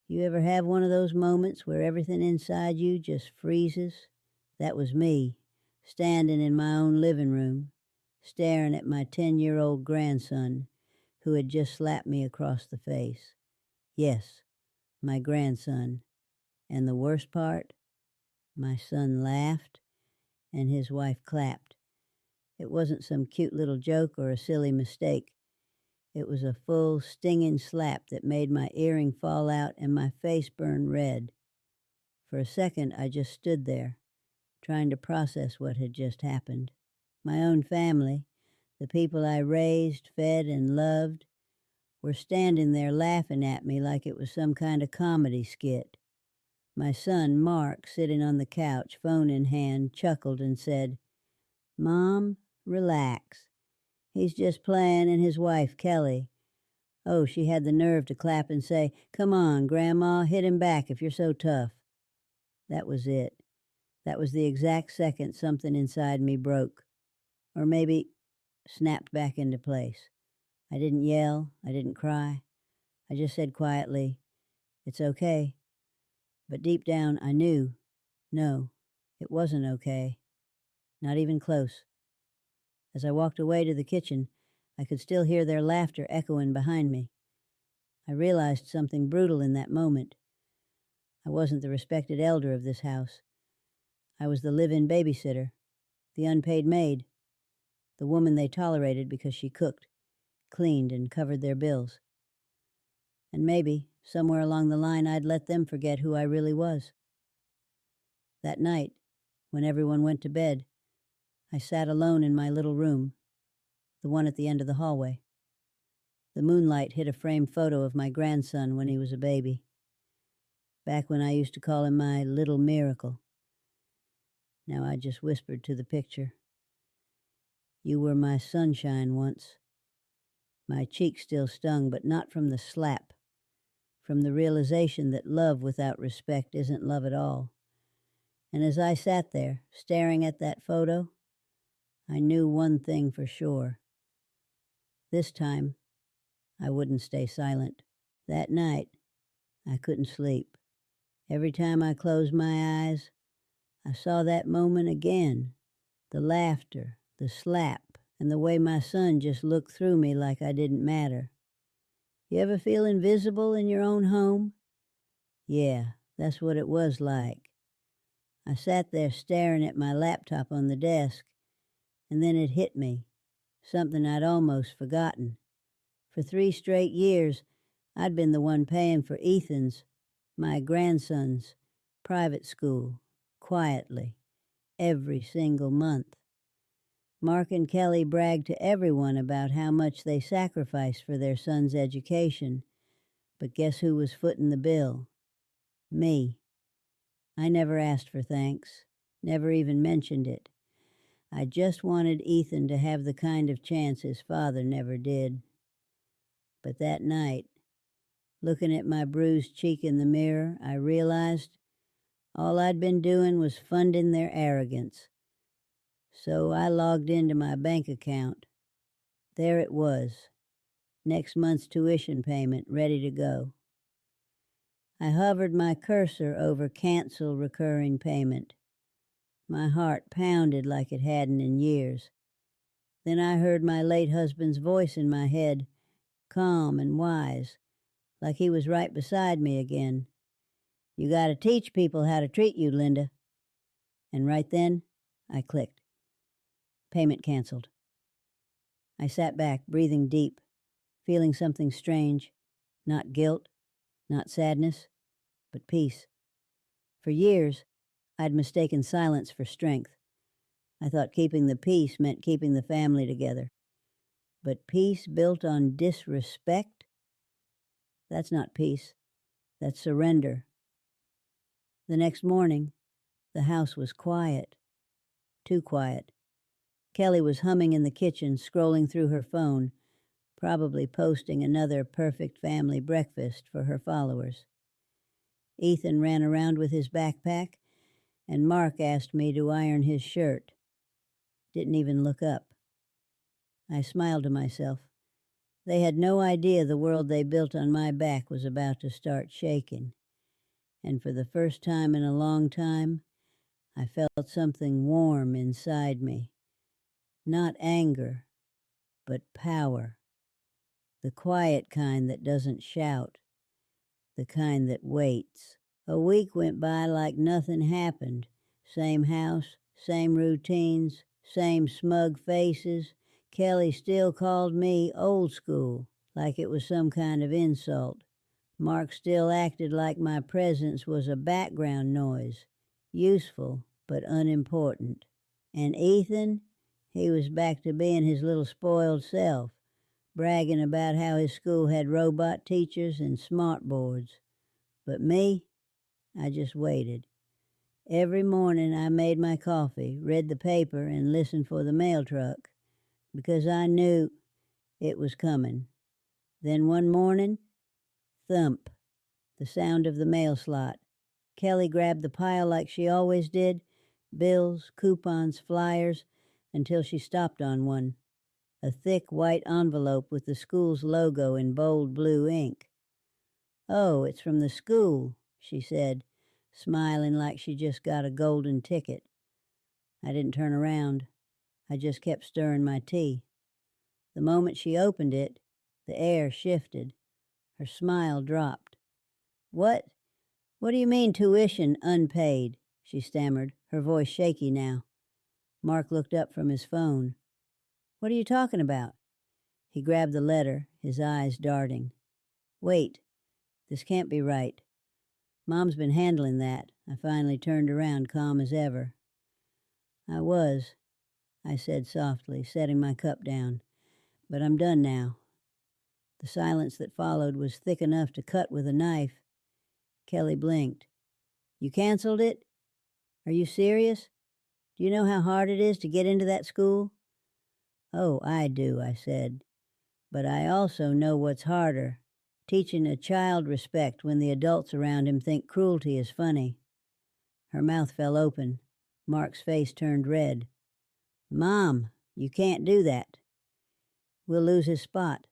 You ever have one of those moments where everything inside you just freezes? That was me, standing in my own living room, staring at my 10-year-old grandson who had just slapped me across the face. Yes, my grandson. And the worst part? My son laughed and his wife clapped. It wasn't some cute little joke or a silly mistake. It was a full, stinging slap that made my earring fall out and my face burn red. For a second, I just stood there, trying to process what had just happened. My own family, the people I raised, fed, and loved, were standing there laughing at me like it was some kind of comedy skit. My son, Mark, sitting on the couch, phone in hand, chuckled and said, "Mom, relax. He's just playing, and his wife, Kelly." Oh, she had the nerve to clap and say, "Come on, Grandma, hit him back if you're so tough." That was it. That was the exact second something inside me broke. Or maybe snapped back into place. I didn't yell. I didn't cry. I just said quietly, "It's okay." But deep down, I knew, no, it wasn't okay. Not even close. As I walked away to the kitchen, I could still hear their laughter echoing behind me. I realized something brutal in that moment. I wasn't the respected elder of this house. I was the live-in babysitter, the unpaid maid, the woman they tolerated because she cooked, cleaned, and covered their bills. And maybe, somewhere along the line, I'd let them forget who I really was. That night, when everyone went to bed, I sat alone in my little room, the one at the end of the hallway. The moonlight hit a framed photo of my grandson when he was a baby, back when I used to call him my little miracle. Now I just whispered to the picture, "You were my sunshine once." My cheek still stung, but not from the slap, from the realization that love without respect isn't love at all. And as I sat there, staring at that photo, I knew one thing for sure. This time, I wouldn't stay silent. That night, I couldn't sleep. Every time I closed my eyes, I saw that moment again, the laughter, the slap, and the way my son just looked through me like I didn't matter. You ever feel invisible in your own home? Yeah, that's what it was like. I sat there staring at my laptop on the desk, and then it hit me, something I'd almost forgotten. For 3 straight years, I'd been the one paying for Ethan's, my grandson's, private school, quietly, every single month. Mark and Kelly bragged to everyone about how much they sacrificed for their son's education, but guess who was footing the bill? Me. I never asked for thanks, never even mentioned it. I just wanted Ethan to have the kind of chance his father never did. But that night, looking at my bruised cheek in the mirror, I realized all I'd been doing was funding their arrogance. So I logged into my bank account. There it was, next month's tuition payment ready to go. I hovered my cursor over cancel recurring payment. My heart pounded like it hadn't in years. Then I heard my late husband's voice in my head, calm and wise, like he was right beside me again. "You gotta teach people how to treat you, Linda." And right then, I clicked. Payment canceled. I sat back, breathing deep, feeling something strange. Not guilt, not sadness, but peace. For years, I'd mistaken silence for strength. I thought keeping the peace meant keeping the family together. But peace built on disrespect? That's not peace. That's surrender. The next morning, the house was quiet. Too quiet. Kelly was humming in the kitchen, scrolling through her phone, probably posting another perfect family breakfast for her followers. Ethan ran around with his backpack, and Mark asked me to iron his shirt. Didn't even look up. I smiled to myself. They had no idea the world they built on my back was about to start shaking. And for the first time in a long time, I felt something warm inside me. Not anger, but power. The quiet kind that doesn't shout. The kind that waits. A week went by like nothing happened. Same house, same routines, same smug faces. Kelly still called me old school, like it was some kind of insult. Mark still acted like my presence was a background noise, useful but unimportant. And Ethan, he was back to being his little spoiled self, bragging about how his school had robot teachers and smart boards. But me, I just waited. Every morning I made my coffee, read the paper, and listened for the mail truck, because I knew it was coming. Then one morning, thump, the sound of the mail slot. Kelly grabbed the pile like she always did, bills, coupons, flyers, until she stopped on one, a thick white envelope with the school's logo in bold blue ink. "Oh, it's from the school," she said, smiling like she just got a golden ticket. I didn't turn around. I just kept stirring my tea. The moment she opened it, the air shifted. Her smile dropped. What do you mean tuition unpaid?" she stammered, her voice shaky now. Mark looked up from his phone. "What are you talking about?" He grabbed the letter, his eyes darting. "Wait, this can't be right. Mom's been handling that." I finally turned around, calm as ever. "I was," I said softly, setting my cup down. "But I'm done now." The silence that followed was thick enough to cut with a knife. Kelly blinked. "You canceled it? Are you serious? Do you know how hard it is to get into that school?" "Oh, I do," I said. "But I also know what's harder, teaching a child respect when the adults around him think cruelty is funny." Her mouth fell open. Mark's face turned red. "Mom, you can't do that." "We'll lose his spot."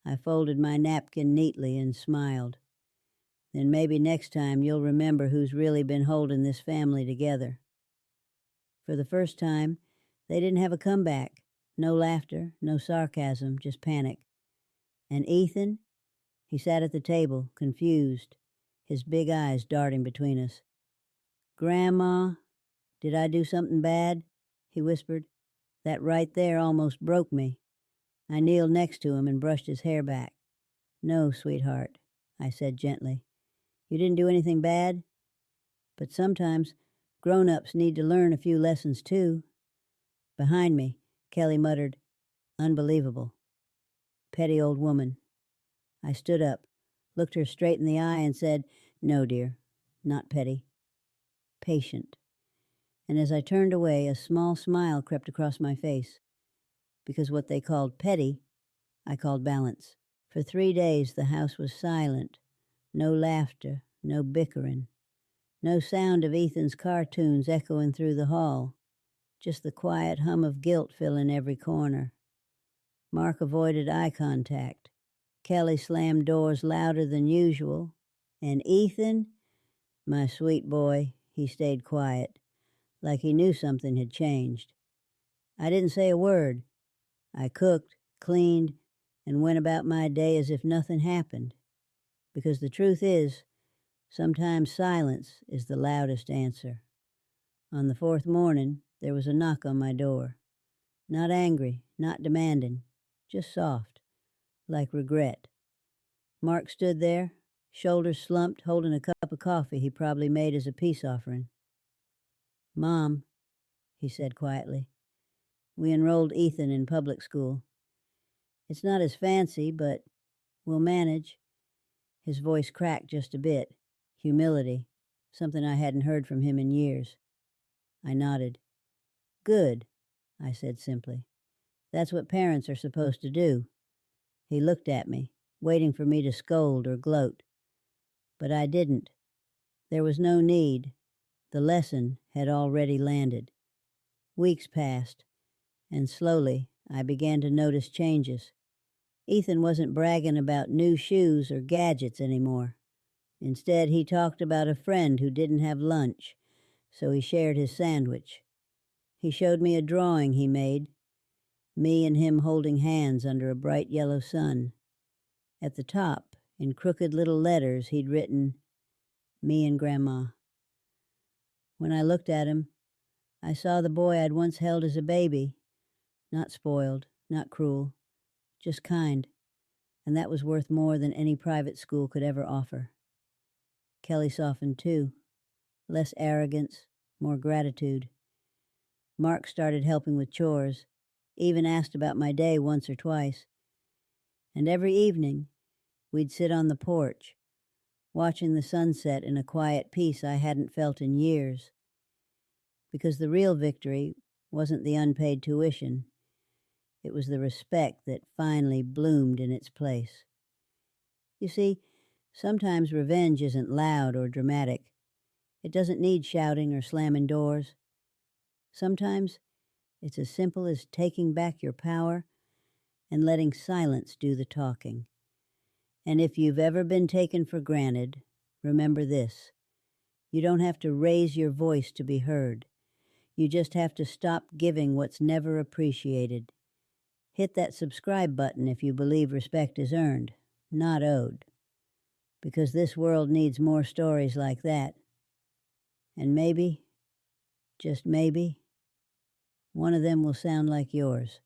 I folded my napkin neatly and smiled. "Then maybe next time you'll remember who's really been holding this family together." For the first time, they didn't have a comeback. No laughter, no sarcasm, just panic. And Ethan, he sat at the table, confused, his big eyes darting between us. "Grandma, did I do something bad?" he whispered. That right there almost broke me. I kneeled next to him and brushed his hair back. "No, sweetheart," I said gently. "You didn't do anything bad. But sometimes grown-ups need to learn a few lessons too." Behind me, Kelly muttered, "Unbelievable. Petty old woman." I stood up, looked her straight in the eye, and said, "No, dear, not petty. Patient." And as I turned away, a small smile crept across my face, because what they called petty, I called balance. For 3 days the house was silent. No laughter, no bickering. No sound of Ethan's cartoons echoing through the hall. Just the quiet hum of guilt filling every corner. Mark avoided eye contact. Kelly slammed doors louder than usual. And Ethan, my sweet boy, he stayed quiet, like he knew something had changed. I didn't say a word. I cooked, cleaned, and went about my day as if nothing happened. Because the truth is, sometimes silence is the loudest answer. On the 4th morning, there was a knock on my door. Not angry, not demanding, just soft, like regret. Mark stood there, shoulders slumped, holding a cup of coffee he probably made as a peace offering. "Mom," he said quietly, "we enrolled Ethan in public school. It's not as fancy, but we'll manage." His voice cracked just a bit. Humility, something I hadn't heard from him in years. I nodded. "Good," I said simply. "That's what parents are supposed to do." He looked at me, waiting for me to scold or gloat. But I didn't. There was no need. The lesson had already landed. Weeks passed, and slowly I began to notice changes. Ethan wasn't bragging about new shoes or gadgets anymore. Instead, he talked about a friend who didn't have lunch, so he shared his sandwich. He showed me a drawing he made, me and him holding hands under a bright yellow sun. At the top, in crooked little letters, he'd written, "Me and Grandma." When I looked at him, I saw the boy I'd once held as a baby, not spoiled, not cruel, just kind, and that was worth more than any private school could ever offer. Kelly softened too, less arrogance, more gratitude. Mark started helping with chores, even asked about my day once or twice. And every evening, we'd sit on the porch, watching the sunset in a quiet peace I hadn't felt in years. Because the real victory wasn't the unpaid tuition. It was the respect that finally bloomed in its place. You see, sometimes revenge isn't loud or dramatic. It doesn't need shouting or slamming doors. Sometimes it's as simple as taking back your power and letting silence do the talking. And if you've ever been taken for granted, remember this: you don't have to raise your voice to be heard. You just have to stop giving what's never appreciated. Hit that subscribe button if you believe respect is earned, not owed. Because this world needs more stories like that. And maybe, just maybe, one of them will sound like yours.